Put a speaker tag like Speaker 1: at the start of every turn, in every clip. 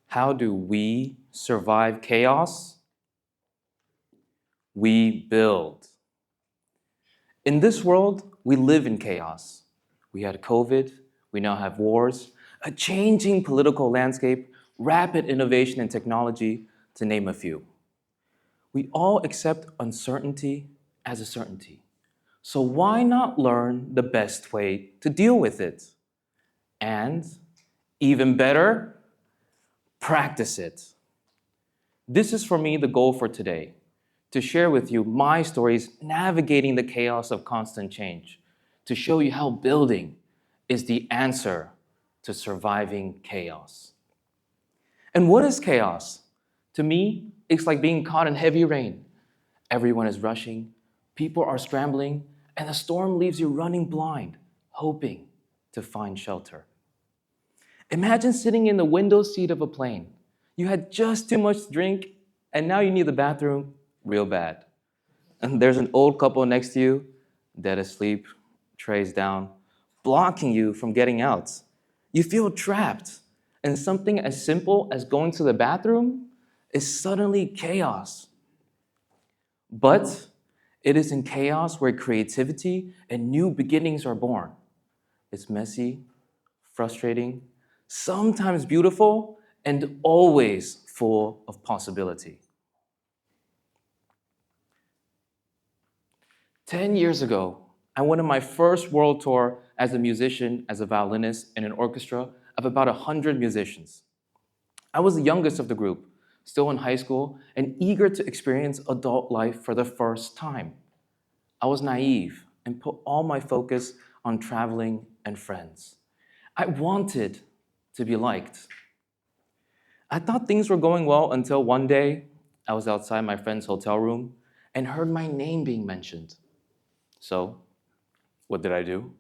Speaker 1: How do we survive chaos? We build. In this world, we live in chaos. We had COVID, we now have wars, a changing political landscape, rapid innovation in technology, to name a few. We all accept uncertainty as a certainty. So why not learn the best way to deal with it? And, even better, practice it. This is for me the goal for today, to share with you my stories navigating the chaos of constant change, to show you how building is the answer to surviving chaos. And what is chaos? To me, it's like being caught in heavy rain. Everyone is rushing, people are scrambling, and the storm leaves you running blind, hoping to find shelter. Imagine sitting in the window seat of a plane. You had just too much to drink, and now you need the bathroom real bad. And there's an old couple next to you, dead asleep, trays down, blocking you from getting out. You feel trapped, and something as simple as going to the bathroom is suddenly chaos. But it is in chaos where creativity and new beginnings are born. It's messy, frustrating, sometimes beautiful, and always full of possibility. 10 years ago, I went on my first world tour as a musician, as a violinist in an orchestra of about 100 musicians. I was the youngest of the group, still in high school, and eager to experience adult life for the first time. I was naive and put all my focus on traveling and friends. I wanted to be liked. I thought things were going well until one day I was outside my friend's hotel room and heard my name being mentioned. So, what did I do?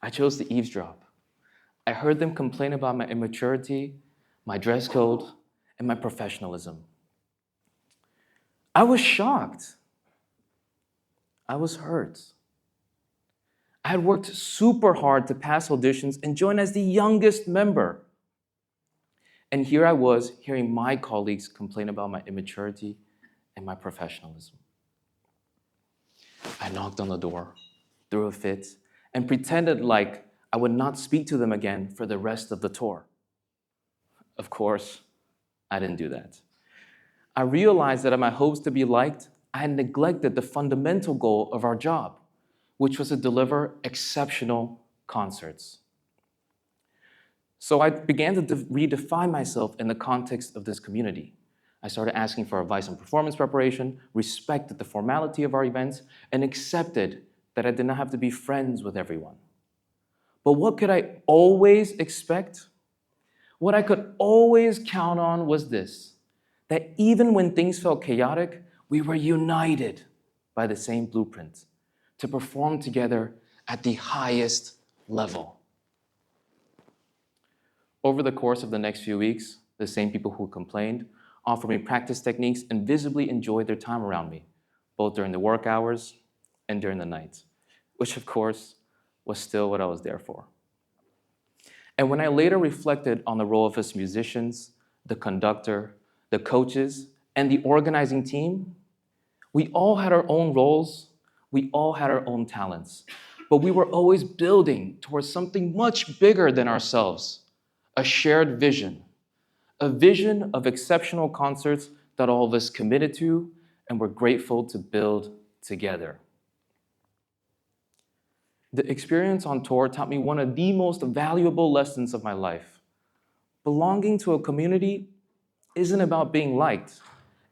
Speaker 1: I chose to eavesdrop. I heard them complain about my immaturity, my dress code, and my professionalism. I was shocked. I was hurt. I had worked super hard to pass auditions and join as the youngest member. And here I was hearing my colleagues complain about my immaturity and my professionalism. I knocked on the door, threw a fit, and pretended like I would not speak to them again for the rest of the tour. Of course, I didn't do that. I realized that in my hopes to be liked, I had neglected the fundamental goal of our job, which was to deliver exceptional concerts. So I began to redefine myself in the context of this community. I started asking for advice on performance preparation, respected the formality of our events, and accepted that I did not have to be friends with everyone. But what could I always expect? What I could always count on was this, that even when things felt chaotic, we were united by the same blueprint to perform together at the highest level. Over the course of the next few weeks, the same people who complained offered me practice techniques and visibly enjoyed their time around me, both during the work hours and during the night, which of course was still what I was there for. And when I later reflected on the role of us musicians, the conductor, the coaches, and the organizing team, we all had our own roles, we all had our own talents, but we were always building towards something much bigger than ourselves, a shared vision, a vision of exceptional concerts that all of us committed to and were grateful to build together. The experience on tour taught me one of the most valuable lessons of my life. Belonging to a community isn't about being liked.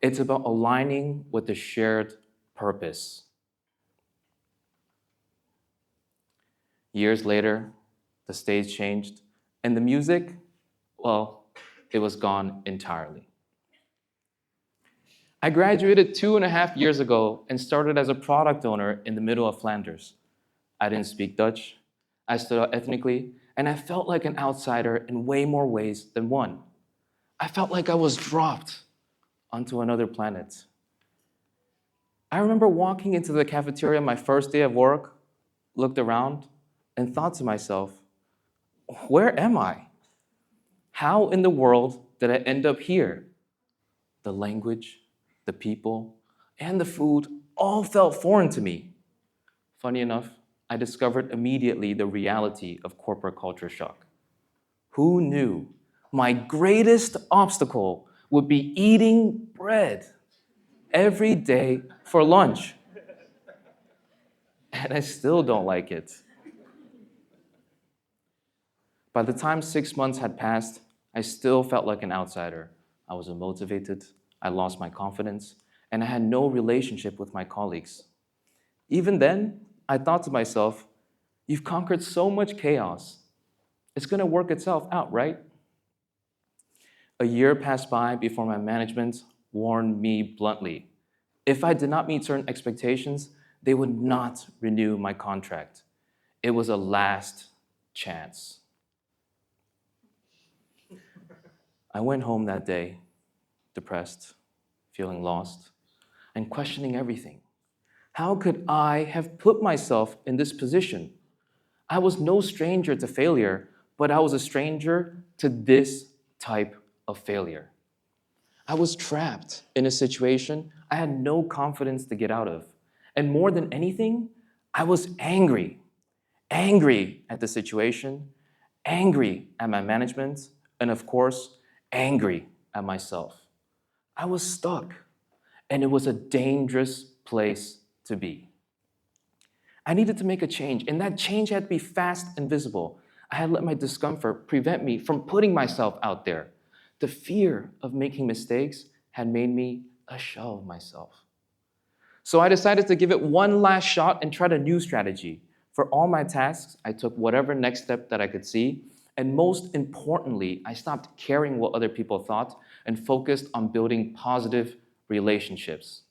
Speaker 1: It's about aligning with a shared purpose. Years later, the stage changed, and the music, well, it was gone entirely. I graduated 2.5 years ago and started as a product owner in the middle of Flanders. I didn't speak Dutch, I stood out ethnically, and I felt like an outsider in way more ways than one. I felt like I was dropped onto another planet. I remember walking into the cafeteria my first day of work, looked around, and thought to myself, where am I? How in the world did I end up here? The language, the people, and the food all felt foreign to me. Funny enough, I discovered immediately the reality of corporate culture shock. Who knew my greatest obstacle would be eating bread every day for lunch? And I still don't like it. By the time 6 months had passed, I still felt like an outsider. I was unmotivated, I lost my confidence, and I had no relationship with my colleagues. Even then, I thought to myself, you've conquered so much chaos. It's going to work itself out, right? A year passed by before my management warned me bluntly. If I did not meet certain expectations, they would not renew my contract. It was a last chance. I went home that day, depressed, feeling lost, and questioning everything. How could I have put myself in this position? I was no stranger to failure, but I was a stranger to this type of failure. I was trapped in a situation I had no confidence to get out of. And more than anything, I was angry. Angry at the situation, angry at my management, and of course, angry at myself. I was stuck, and it was a dangerous place to be. I needed to make a change, and that change had to be fast and visible. I had let my discomfort prevent me from putting myself out there. The fear of making mistakes had made me a shell of myself. So I decided to give it one last shot and tried a new strategy. For all my tasks, I took whatever next step that I could see, and most importantly, I stopped caring what other people thought and focused on building positive relationships.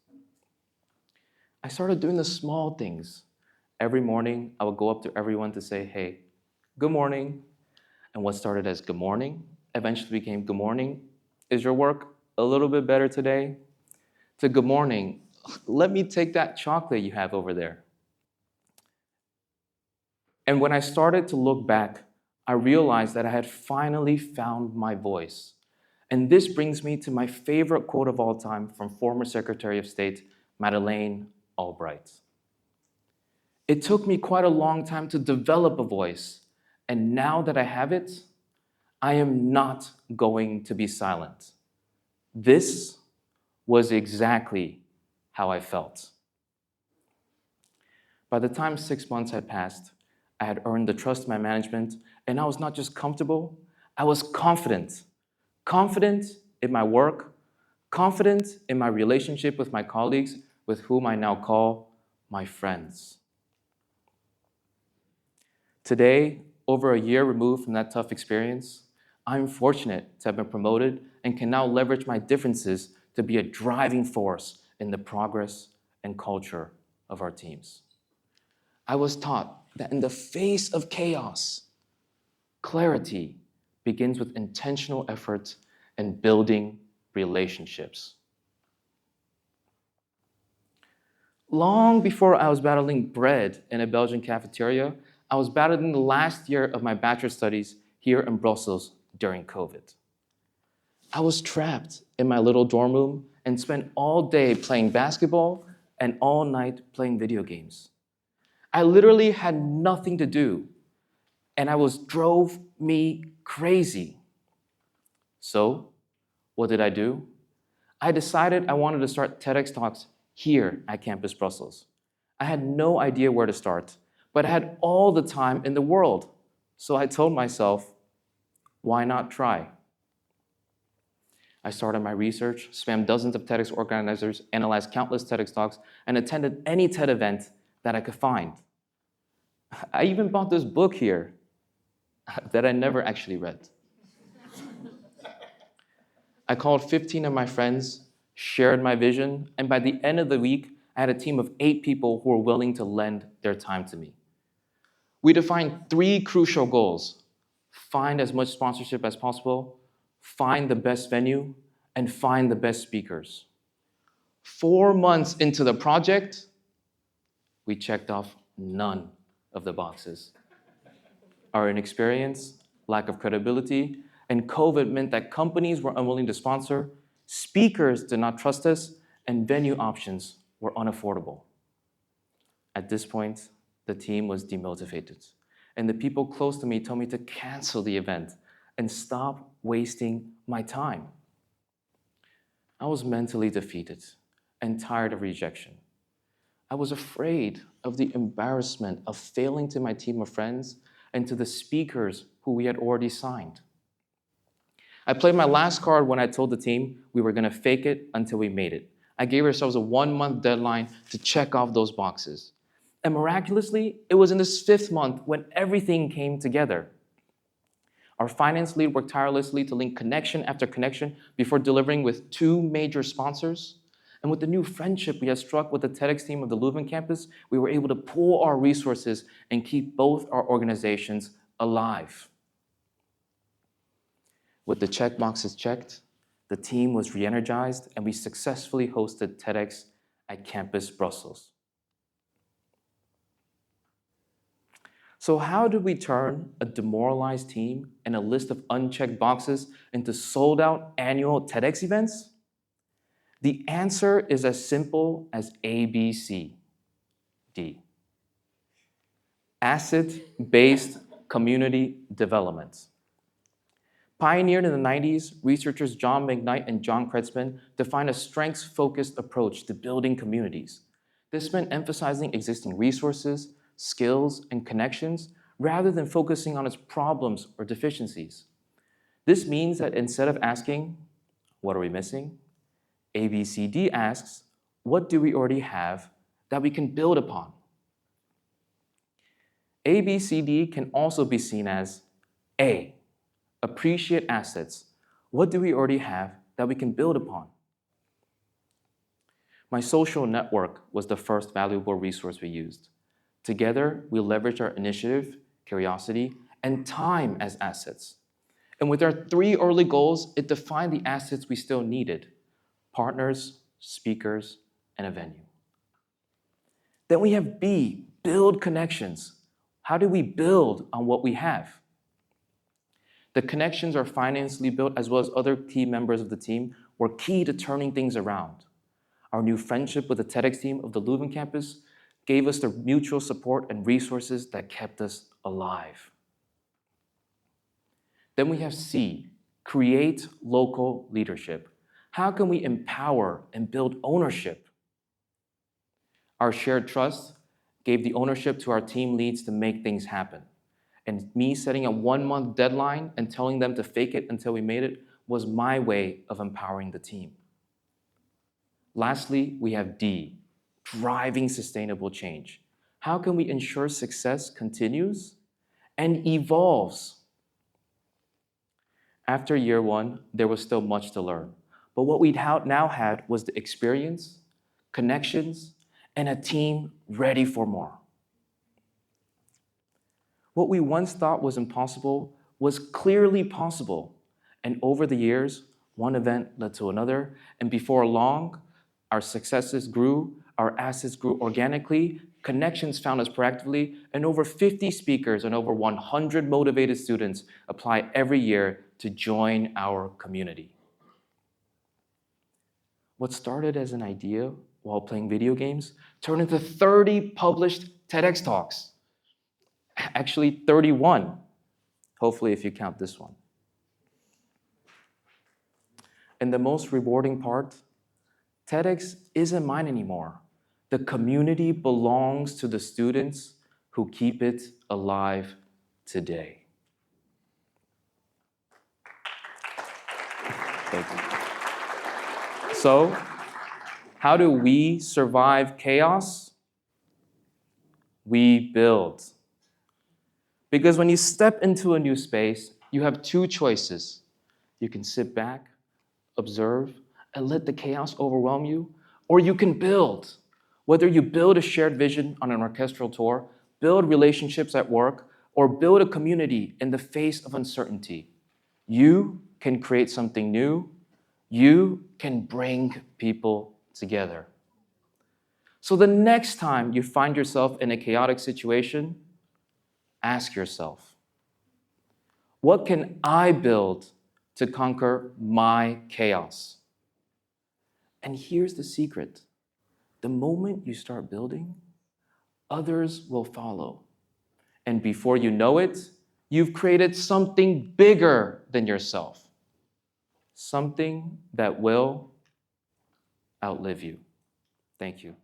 Speaker 1: I started doing the small things. Every morning, I would go up to everyone to say, hey, good morning. And what started as good morning eventually became good morning. Is your work a little bit better today? To good morning, let me take that chocolate you have over there. And when I started to look back, I realized that I had finally found my voice. And this brings me to my favorite quote of all time from former Secretary of State Madeleine Albright. It took me quite a long time to develop a voice, and now that I have it, I am not going to be silent. This was exactly how I felt. By the time 6 months had passed, I had earned the trust of my management, and I was not just comfortable, I was confident. Confident in my work, confident in my relationship with my colleagues, with whom I now call my friends. Today, over a year removed from that tough experience, I'm fortunate to have been promoted and can now leverage my differences to be a driving force in the progress and culture of our teams. I was taught that in the face of chaos, clarity begins with intentional effort and building relationships. Long before I was battling bread in a Belgian cafeteria, I was battling the last year of my bachelor studies here in Brussels during COVID. I was trapped in my little dorm room and spent all day playing basketball and all night playing video games. I literally had nothing to do, and drove me crazy. So, what did I do? I decided I wanted to start TEDx Talks here at Campus Brussels. I had no idea where to start, but I had all the time in the world. So I told myself, why not try? I started my research, spammed dozens of TEDx organizers, analyzed countless TEDx Talks, and attended any TED event that I could find. I even bought this book here that I never actually read. I called 15 of my friends, shared my vision, and by the end of the week, I had a team of 8 people who were willing to lend their time to me. We defined 3 crucial goals: find as much sponsorship as possible, find the best venue, and find the best speakers. 4 months into the project, we checked off none of the boxes. Our inexperience, lack of credibility, And COVID meant that companies were unwilling to sponsor, speakers did not trust us, and venue options were unaffordable. At this point, the team was demotivated, and the people close to me told me to cancel the event and stop wasting my time. I was mentally defeated and tired of rejection. I was afraid of the embarrassment of failing to my team of friends and to the speakers who we had already signed. I played my last card when I told the team we were going to fake it until we made it. I gave ourselves a 1-month deadline to check off those boxes. And miraculously, it was in this 5th month when everything came together. Our finance lead worked tirelessly to link connection after connection before delivering with 2 major sponsors. And with the new friendship we had struck with the TEDx team of the Leuven campus, we were able to pool our resources and keep both our organizations alive. With the check boxes checked, the team was re-energized and we successfully hosted TEDx at Campus Brussels. So how did we turn a demoralized team and a list of unchecked boxes into sold-out annual TEDx events? The answer is as simple as ABCD. Asset-based community development. Pioneered in the 90s, researchers John McKnight and John Kretzmann defined a strengths-focused approach to building communities. This meant emphasizing existing resources, skills, and connections rather than focusing on its problems or deficiencies. This means that instead of asking, what are we missing? ABCD asks, what do we already have that we can build upon? ABCD can also be seen as A, appreciate assets. What do we already have that we can build upon? My social network was the first valuable resource we used. Together, we leveraged our initiative, curiosity, and time as assets. And with our 3 early goals, it defined the assets we still needed: partners, speakers, and a venue. Then we have B, build connections. How do we build on what we have? The connections our finance lead built, as well as other key members of the team, were key to turning things around. Our new friendship with the TEDx team of the Leuven campus gave us the mutual support and resources that kept us alive. Then we have C, create local leadership. How can we empower and build ownership? Our shared trust gave the ownership to our team leads to make things happen. And me setting a 1-month deadline and telling them to fake it until we made it was my way of empowering the team. Lastly, we have D, driving sustainable change. How can we ensure success continues and evolves? After year 1, there was still much to learn. But what we now had was the experience, connections, and a team ready for more. What we once thought was impossible was clearly possible. And over the years, one event led to another, and before long, our successes grew, our assets grew organically, connections found us proactively, and over 50 speakers and over 100 motivated students apply every year to join our community. What started as an idea while playing video games turned into 30 published TEDx talks. Actually, 31, hopefully if you count this one. And the most rewarding part, TEDx isn't mine anymore. The community belongs to the students who keep it alive today. Thank you. So, how do we survive chaos? We build. Because when you step into a new space, you have 2 choices. You can sit back, observe, and let the chaos overwhelm you, or you can build. Whether you build a shared vision on an orchestral tour, build relationships at work, or build a community in the face of uncertainty, you can create something new. You can bring people together. So the next time you find yourself in a chaotic situation, ask yourself, what can I build to conquer my chaos. And here's the secret. The moment you start building, others will follow. And before you know it, you've created something bigger than yourself. Something that will outlive you. Thank you.